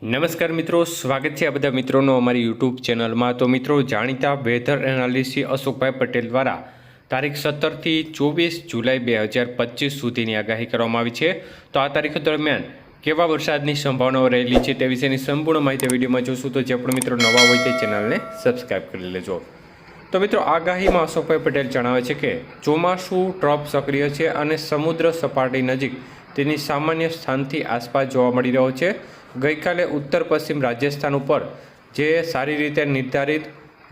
નમસ્કાર મિત્રો, સ્વાગત છે આ બધા મિત્રોનો અમારી યુટ્યુબ ચેનલમાં। તો મિત્રો, જાણીતા વેધર એનાલિસ્ટ અશોકભાઈ પટેલ દ્વારા તારીખ 17થી 24 જુલાઈ 2025 સુધીની આગાહી કરવામાં આવી છે। તો આ તારીખો દરમિયાન કેવા વરસાદની સંભાવનાઓ રહેલી છે તે વિશેની સંપૂર્ણ માહિતી વિડીયોમાં જોશું। તો જે પણ મિત્રો નવા હોય તે ચેનલને સબસ્ક્રાઈબ કરી લેજો। તો મિત્રો, આગાહીમાં અશોકભાઈ પટેલ જણાવે છે કે ચોમાસું ટ્રફ સક્રિય છે અને સમુદ્ર સપાટી નજીક તેની સામાન્ય સ્થાનથી આસપાસ જોવા મળી રહ્યો છે। ગઈકાલે ઉત્તર પશ્ચિમ રાજસ્થાન ઉપર જે સારી રીતે નિર્ધારિત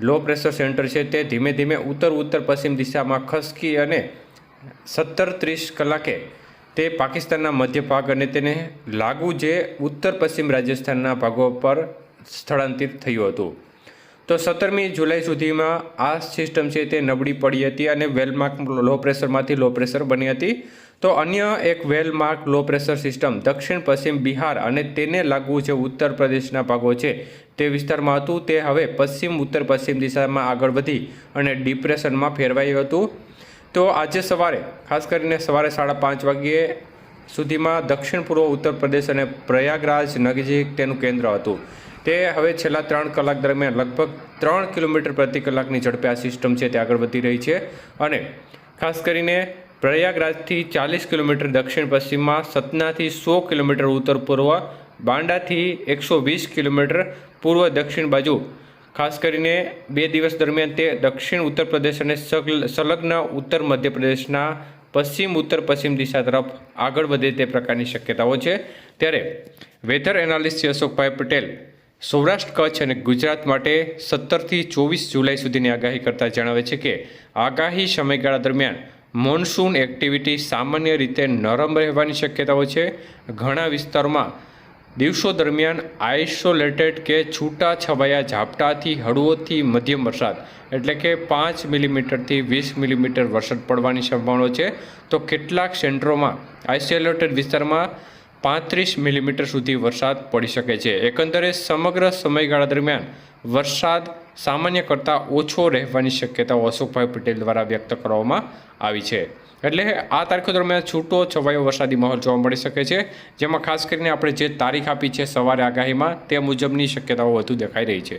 લો પ્રેશર સેન્ટર છે તે ધીમે ધીમે ઉત્તર પશ્ચિમ દિશામાં ખસકી અને 17:30 કલાકે તે પાકિસ્તાનના મધ્ય ભાગ અને તેને લાગુ જે ઉત્તર પશ્ચિમ રાજસ્થાનના ભાગો પર સ્થળાંતરિત થયું હતું। તો 17મી જુલાઈ સુધીમાં આ સિસ્ટમ છે તે નબળી પડી હતી અને વેલમાર્ક લો પ્રેશરમાંથી લો પ્રેશર બની હતી। તો અન્ય એક વેલમાર્ક લો પ્રેશર સિસ્ટમ દક્ષિણ પશ્ચિમ બિહાર અને તેને લાગુ જે ઉત્તર પ્રદેશના ભાગો છે તે વિસ્તારમાં હતું। તે હવે પશ્ચિમ ઉત્તર પશ્ચિમ દિશામાં આગળ વધી અને ડિપ્રેશનમાં ફેરવાયું હતું। તો આજે સવારે ખાસ કરીને સવારે 5:30 વાગ્યે સુધીમાં દક્ષિણ પૂર્વ ઉત્તર પ્રદેશ અને પ્રયાગરાજ નજીક તેનું કેન્દ્ર હતું। તે હવે છેલ્લા 3 કલાક દરમિયાન લગભગ 3 કિલોમીટર પ્રતિ કલાકની ઝડપે આ સિસ્ટમ છે તે આગળ વધી રહી છે અને ખાસ કરીને પ્રયાગરાજથી 40 કિલોમીટર દક્ષિણ પશ્ચિમમાં, સતનાથી 100 કિલોમીટર ઉત્તર પૂર્વ, બાંડાથી 120 કિલોમીટર પૂર્વ દક્ષિણ બાજુ ખાસ કરીને 2 દિવસ દરમિયાન તે દક્ષિણ ઉત્તર પ્રદેશ અને સંલગ્ન ઉત્તર મધ્યપ્રદેશના પશ્ચિમ ઉત્તર પશ્ચિમ દિશા તરફ આગળ વધે તે પ્રકારની શક્યતાઓ છે। ત્યારે વેધર એનાલિસ્ટ અશોકભાઈ પટેલ સૌરાષ્ટ્ર, કચ્છ અને ગુજરાત માટે 17થી 24 જુલાઈ સુધીની આગાહી કરતા જણાવે છે કે આગાહી સમયગાળા દરમિયાન મોન્સૂન એક્ટિવિટી સામાન્ય રીતે નરમ રહેવાની શક્યતાઓ છે। ઘણા વિસ્તારોમાં દિવસો દરમિયાન આઇસોલેટેડ કે છૂટા છવાયા ઝાપટાથી હળવોથી મધ્યમ વરસાદ એટલે કે 5 મિલીમીટરથી 20 મિલીમીટર વરસાદ પડવાની સંભાવના છે। તો કેટલાક સેન્ટરોમાં આઇસોલેટેડ વિસ્તારમાં 35 મિલીમીટર સુધી વરસાદ પડી શકે છે। એકંદરે સમગ્ર સમયગાળા દરમિયાન વરસાદ સામાન્ય કરતાં ઓછો રહેવાની શક્યતાઓ અશોકભાઈ પટેલ દ્વારા વ્યક્ત કરવામાં આવી છે। એટલે આ તારીખો દરમિયાન છૂટો છવાયો વરસાદી માહોલ જોવા મળી શકે છે, જેમાં ખાસ કરીને આપણે જે તારીખ આપી છે સવારે આગાહીમાં તે મુજબની શક્યતાઓ વધુ દેખાઈ રહી છે।